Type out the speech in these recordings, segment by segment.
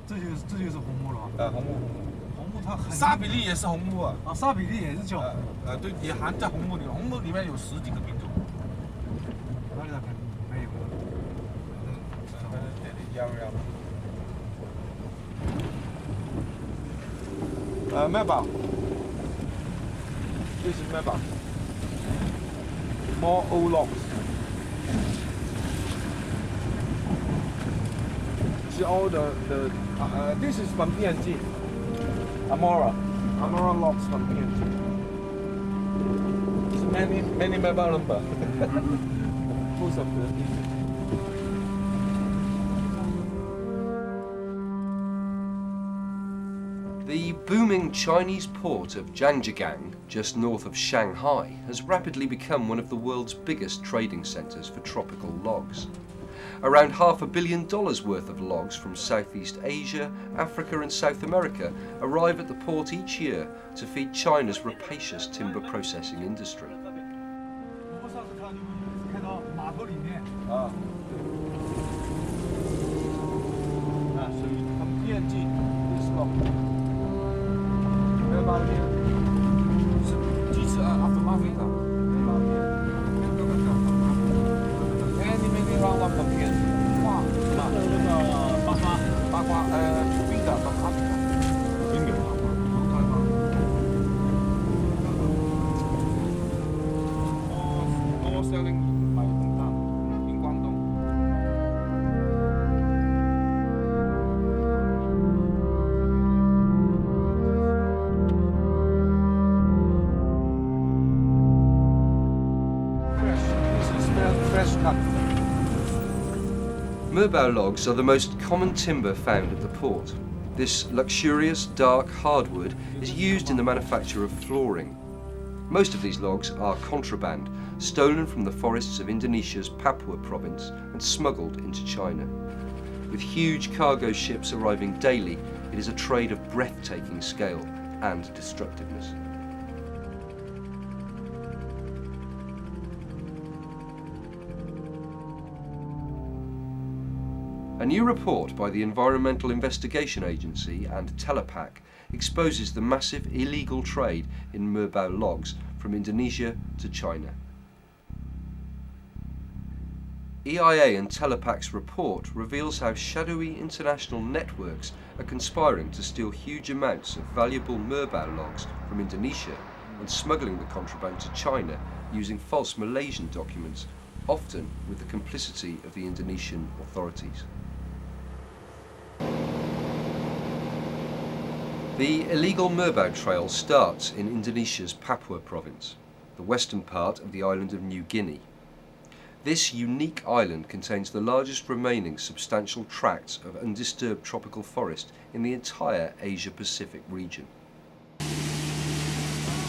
这就是红木了。红木。红木它很。沙比利也是红木啊。沙比利也是叫红木。对，也含在红木里。红木里面有10几个品种。哪里的品种？没有。Merbau. This is Merbau. More old logs. See all this is from PNG. Amora logs from PNG. It's many Merbau number. Most of the. The booming Chinese port of Zhangjiagang, just north of Shanghai, has rapidly become one of the world's biggest trading centres for tropical logs. Around $500 million worth of logs from Southeast Asia, Africa and South America arrive at the port each year to feed China's rapacious timber processing industry. Merbau logs are the most common timber found at the port. This luxurious, dark hardwood is used in the manufacture of flooring. Most of these logs are contraband, stolen from the forests of Indonesia's Papua province and smuggled into China. With huge cargo ships arriving daily, it is a trade of breathtaking scale and destructiveness. A new report by the Environmental Investigation Agency and Telapak exposes the massive illegal trade in Merbau logs from Indonesia to China. EIA and Telapak's report reveals how shadowy international networks are conspiring to steal huge amounts of valuable Merbau logs from Indonesia and smuggling the contraband to China using false Malaysian documents, often with the complicity of the Indonesian authorities. The illegal Merbau trail starts in Indonesia's Papua province, the western part of the island of New Guinea. This unique island contains the largest remaining substantial tracts of undisturbed tropical forest in the entire Asia-Pacific region.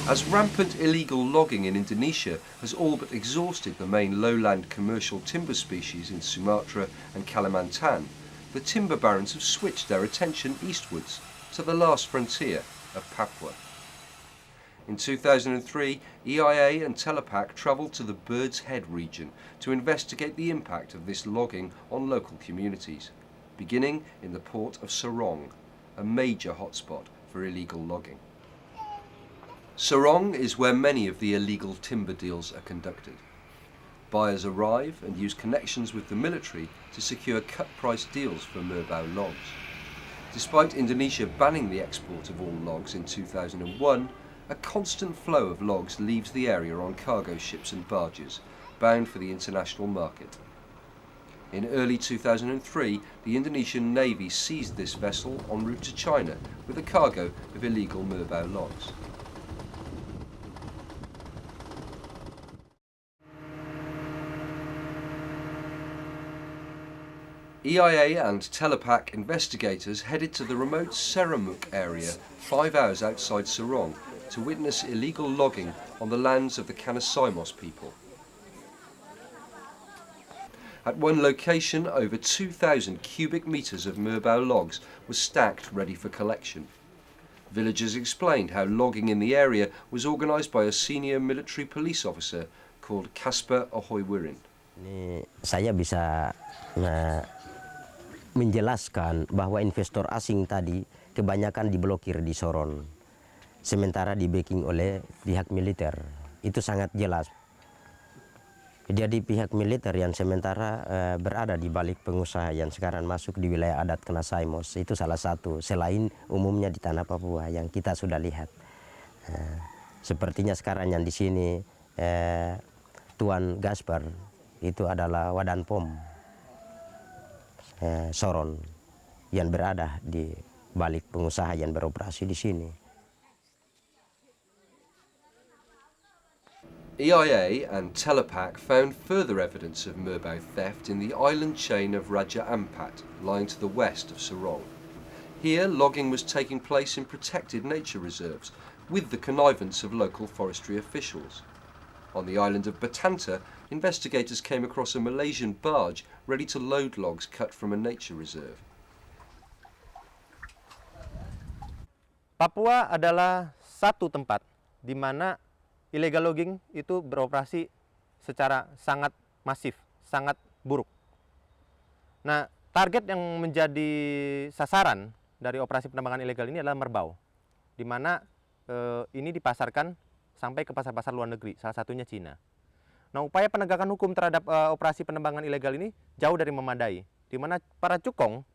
As rampant illegal logging in Indonesia has all but exhausted the main lowland commercial timber species in Sumatra and Kalimantan, the timber barons have switched their attention eastwards to the last frontier of Papua. In 2003, EIA and Telapak travelled to the Bird's Head region to investigate the impact of this logging on local communities, beginning in the port of Sorong, a major hotspot for illegal logging. Sorong is where many of the illegal timber deals are conducted. Buyers arrive and use connections with the military to secure cut-price deals for Merbau logs. Despite Indonesia banning the export of all logs in 2001, a constant flow of logs leaves the area on cargo ships and barges, bound for the international market. In early 2003, the Indonesian Navy seized this vessel en route to China with a cargo of illegal Merbau logs. EIA and Telapak investigators headed to the remote Seramuk area 5 hours outside Sorong to witness illegal logging on the lands of the Kanasaimos people. At one location, over 2,000 cubic metres of Merbau logs were stacked ready for collection. Villagers explained how logging in the area was organised by a senior military police officer called Kasper Ahoywirin. Saya bisa menjelaskan bahwa investor asing tadi kebanyakan diblokir di Sorong, sementara di backing oleh pihak militer. Itu sangat jelas. Jadi pihak militer yang sementara berada di balik pengusaha yang sekarang masuk di wilayah adat Kena Saimos, itu salah satu, selain umumnya di tanah Papua yang kita sudah lihat. Sepertinya sekarang yang di sini Tuan Gaspar itu adalah Wadan Pom Sorong yang berada di balik pengusaha yang beroperasi di sini. EIA and Telapak found further evidence of Merbau theft in the island chain of Raja Ampat, lying to the west of Sorong. Here, logging was taking place in protected nature reserves, with the connivance of local forestry officials. On the island of Batanta, investigators came across a Malaysian barge ready to load logs cut from a nature reserve. Papua adalah satu tempat di mana illegal logging itu beroperasi secara sangat masif, sangat buruk. Nah, target yang menjadi sasaran dari operasi penambangan ilegal ini adalah Merbau, di mana ini dipasarkan sampai ke pasar-pasar luar negeri, salah satunya Cina. Nah, upaya penegakan hukum terhadap operasi penambangan ilegal ini jauh dari memadai, di mana para cukong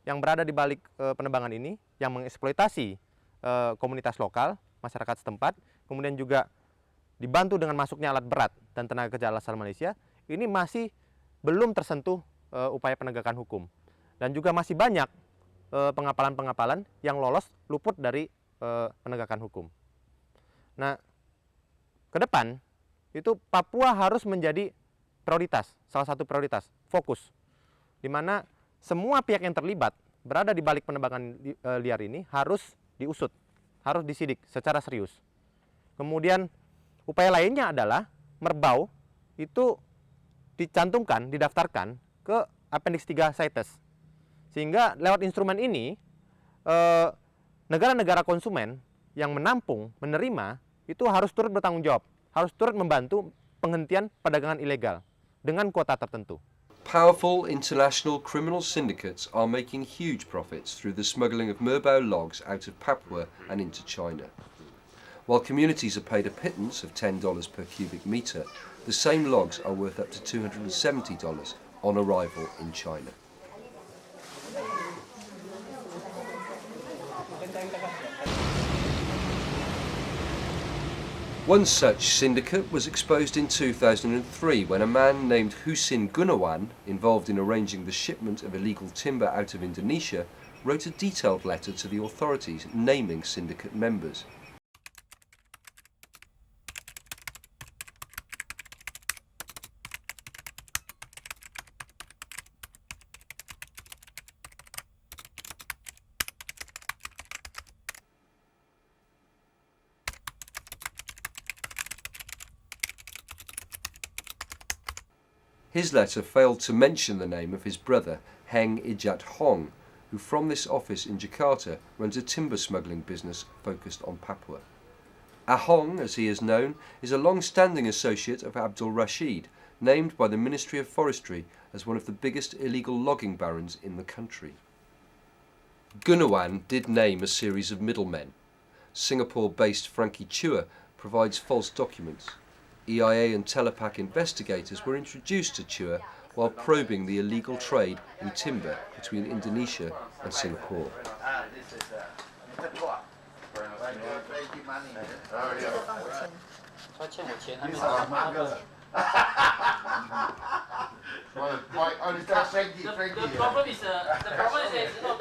yang berada di balik penambangan ini, yang mengeksploitasi komunitas lokal, masyarakat setempat, kemudian juga dibantu dengan masuknya alat berat dan tenaga kerja asal Malaysia, ini masih belum tersentuh upaya penegakan hukum. Dan juga masih banyak pengapalan-pengapalan yang lolos luput dari penegakan hukum. Nah, ke depan itu Papua harus menjadi prioritas, salah satu prioritas, fokus, di mana semua pihak yang terlibat berada di balik penembakan liar ini harus diusut, harus disidik secara serius. Kemudian upaya lainnya adalah Merbau itu dicantumkan, didaftarkan ke Appendix 3 CITES. Sehingga lewat instrumen ini, negara-negara konsumen yang menampung, menerima, itu harus turut bertanggung jawab, harus turut membantu penghentian perdagangan ilegal dengan kuota tertentu. Powerful international criminal syndicates are making huge profits through the smuggling of Merbau logs out of Papua and into China. While communities are paid a pittance of $10 per cubic metre, the same logs are worth up to $270 on arrival in China. One such syndicate was exposed in 2003 when a man named Husin Gunawan, involved in arranging the shipment of illegal timber out of Indonesia, wrote a detailed letter to the authorities naming syndicate members. His letter failed to mention the name of his brother, Heng Ijat Hong, who from this office in Jakarta runs a timber smuggling business focused on Papua. Ahong, as he is known, is a long-standing associate of Abdul Rashid, named by the Ministry of Forestry as one of the biggest illegal logging barons in the country. Gunawan did name a series of middlemen. Singapore-based Frankie Chua provides false documents. EIA and Telapak investigators were introduced to Chua while probing the illegal trade in timber between Indonesia and Singapore. The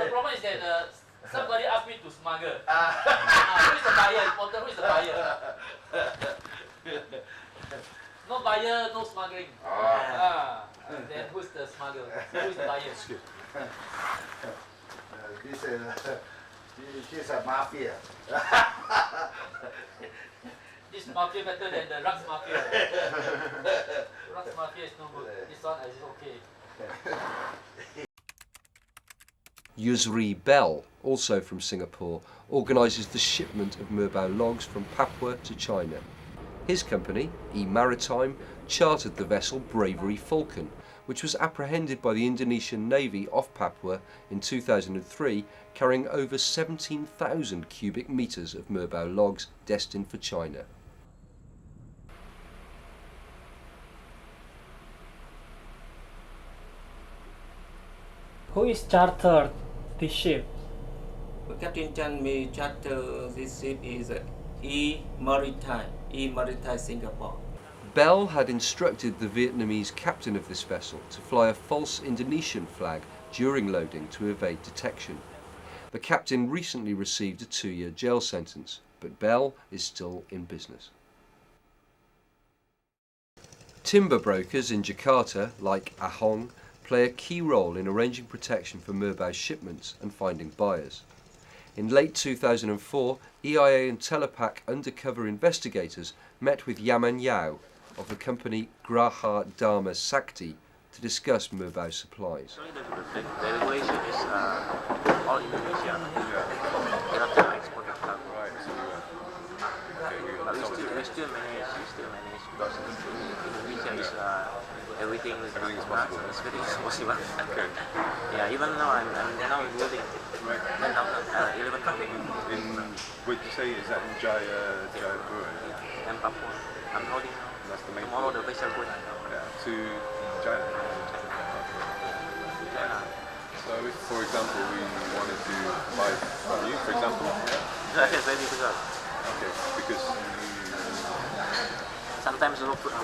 problem is that somebody asked me to smuggle. Who is the buyer? Important. Who is the buyer? No buyer, no smuggling. Then who's the smuggler? Who is the buyer? This is a mafia. This mafia better than the Rux mafia. Rux mafia is no good. This one is okay. Yusri Bell, also from Singapore, organises the shipment of Merbau logs from Papua to China. His company, E-Maritime, chartered the vessel Bravery Falcon, which was apprehended by the Indonesian Navy off Papua in 2003, carrying over 17,000 cubic metres of Merbau logs destined for China. Who is chartered this ship? Captain Chan may charter this ship is Maritime Singapore. Bell had instructed the Vietnamese captain of this vessel to fly a false Indonesian flag during loading to evade detection. The captain recently received a 2-year jail sentence, but Bell is still in business. Timber brokers in Jakarta, like Ahong, play a key role in arranging protection for Merbau shipments and finding buyers. In late 2004, EIA and Telapak undercover investigators met with Yaman Yao of the company Graha Dharma Sakti to discuss Merbau supplies. The regulation is all Indonesia. Cannot export the cargo. Right. But we still manage because Indonesia is everything is possible. It's very possible. Okay. Yeah, even now I'm now building 11,000. Would you say is that in Jayapura? Yeah, and Papua. I'm holding now. That's the main. Tomorrow the vessel going. Yeah, to China. China. So if, for example, we wanted to buy from you, for example. Yeah. It's very difficult. Okay, because sometimes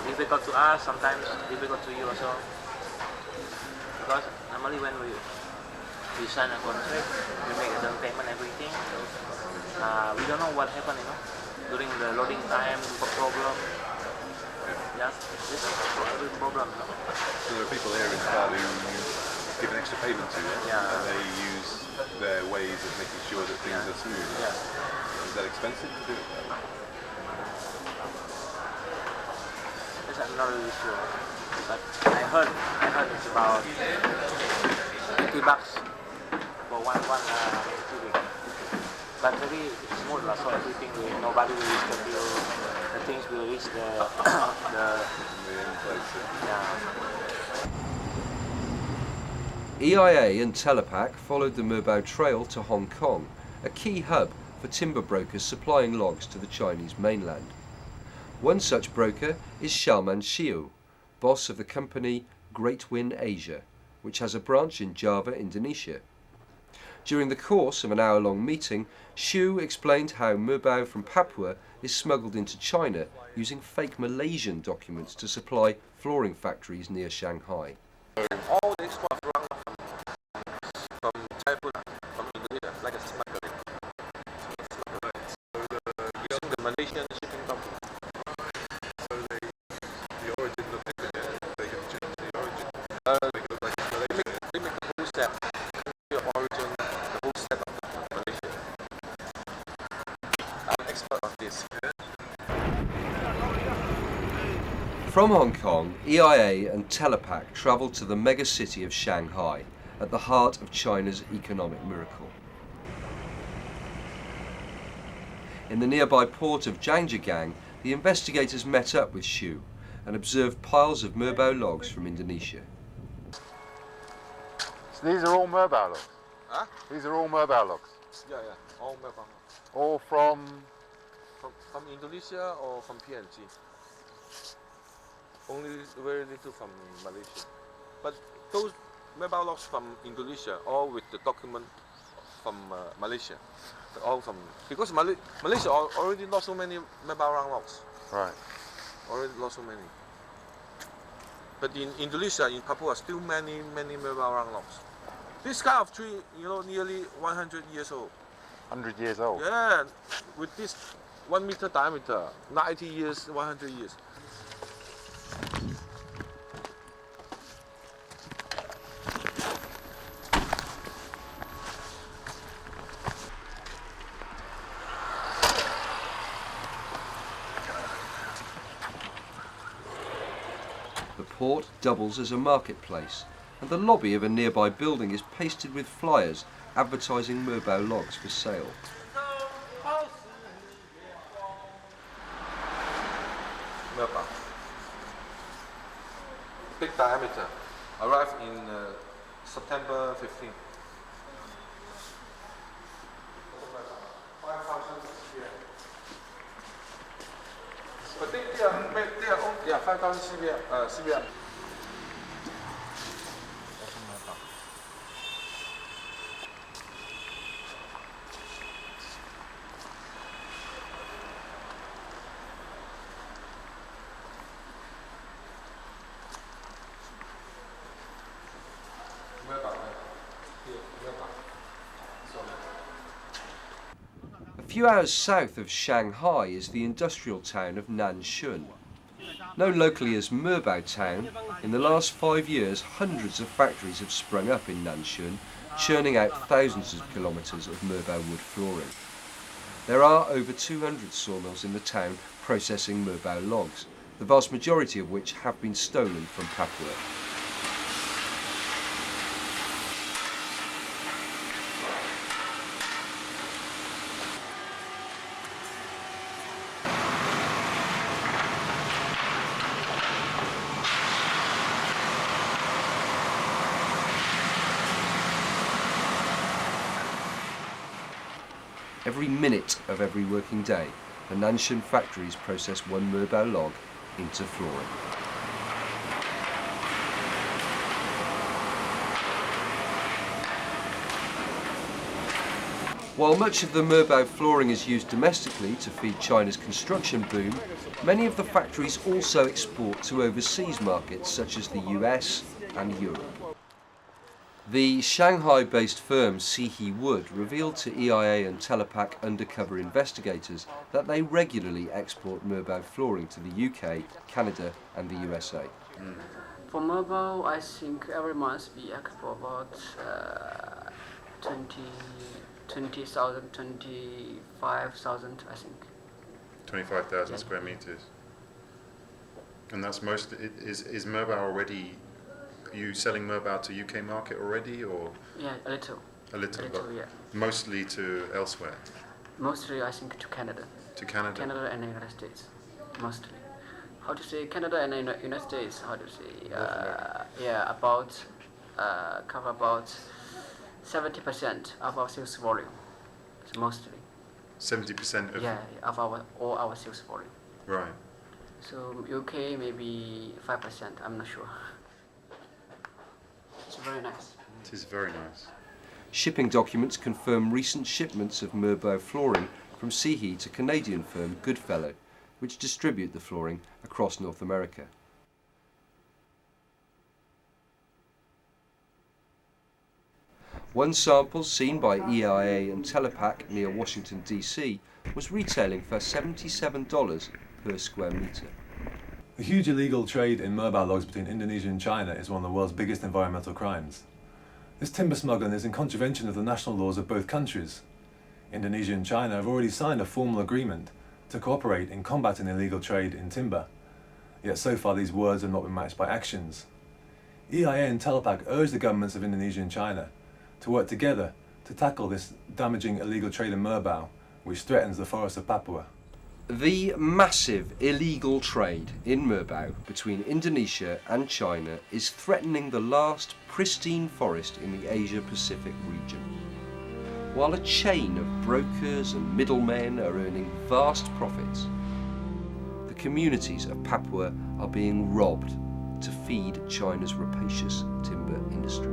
difficult to us, sometimes difficult to you also. Because normally when we sign a contract, we make a down payment, everything. We don't know what happened, during the loading time, problem. Yeah, this is every problem. So there are people here in Bali who give an extra payment to it, and they use their ways of making sure that things are smooth. Yeah. Is that expensive to do it? I'm not really sure, but I heard it's about $20 for one cubic. But very smooth, so everything nobody will reach the bill. The things will reach the EIA and Telapak followed the Merbau Trail to Hong Kong, a key hub for timber brokers supplying logs to the Chinese mainland. One such broker is Salman Shiu, boss of the company Great Win Asia, which has a branch in Java, Indonesia. During the course of an hour-long meeting, Shiu explained how Merbau from Papua is smuggled into China using fake Malaysian documents to supply flooring factories near Shanghai. All the export from China, from Indonesia, like a smuggling. Using the Malaysian shipping company. They make the whole set, the origin, the whole set of Malaysia. I'm an expert of this. From Hong Kong, EIA and Telapak travelled to the mega city of Shanghai, at the heart of China's economic miracle. In the nearby port of Zhangjiagang, the investigators met up with Shiu and observed piles of Merbau logs from Indonesia. So these are all Merbau logs? Huh? These are all Merbau logs? Yeah, all Merbau. All from Indonesia or from PNG. Only very little from Malaysia. But those Merbau logs from Indonesia, all with the document from Malaysia. All from, because Malaysia already lost so many Merbau logs. Right. Already lost so many. But in Indonesia, in Papua, still many Merbau logs. This kind of tree, nearly 100 years old. 100 years old? Yeah, with this 1 meter diameter, 90 years, 100 years. The port doubles as a marketplace, and the lobby of a nearby building is pasted with flyers advertising Merbau logs for sale. Merbau. diameter. Arrived in September 15. 5,000 CBM. A few hours south of Shanghai is the industrial town of Nanshun. Known locally as Merbau town, in the last 5 years hundreds of factories have sprung up in Nanshun, churning out thousands of kilometres of Merbau wood flooring. There are over 200 sawmills in the town processing Merbau logs, the vast majority of which have been stolen from Papua. Every minute of every working day, the Nanshun factories process one Merbau log into flooring. While much of the Merbau flooring is used domestically to feed China's construction boom, many of the factories also export to overseas markets such as the US and Europe. The Shanghai-based firm Sihe Wood revealed to EIA and Telapak undercover investigators that they regularly export Merbau flooring to the UK, Canada and the USA. For Merbau, I think every month we export about 20,000, 25,000, I think. 25,000 square meters. And that's most, is Merbau already, are you selling Merbau to UK market already, or? Yeah, a little. A little, but yeah. mostly to elsewhere? Mostly, I think, to Canada. To Canada? Canada and the United States, mostly. How to say Canada and the United States, how to say, yeah, about, cover about 70% of our sales volume, so mostly. 70% of? Yeah, of all our sales volume. Right. So UK maybe 5%, I'm not sure. It's very nice. It is very nice. Shipping documents confirm recent shipments of Merbau flooring from Sihe to Canadian firm Goodfellow, which distribute the flooring across North America. One sample seen by EIA and Telapak near Washington DC was retailing for $77 per square metre. The huge illegal trade in Merbau logs between Indonesia and China is one of the world's biggest environmental crimes. This timber smuggling is in contravention of the national laws of both countries. Indonesia and China have already signed a formal agreement to cooperate in combating illegal trade in timber, yet so far these words have not been matched by actions. EIA and Telapak urge the governments of Indonesia and China to work together to tackle this damaging illegal trade in Merbau, which threatens the forests of Papua. The massive illegal trade in Merbau between Indonesia and China is threatening the last pristine forest in the Asia-Pacific region. While a chain of brokers and middlemen are earning vast profits, the communities of Papua are being robbed to feed China's rapacious timber industry.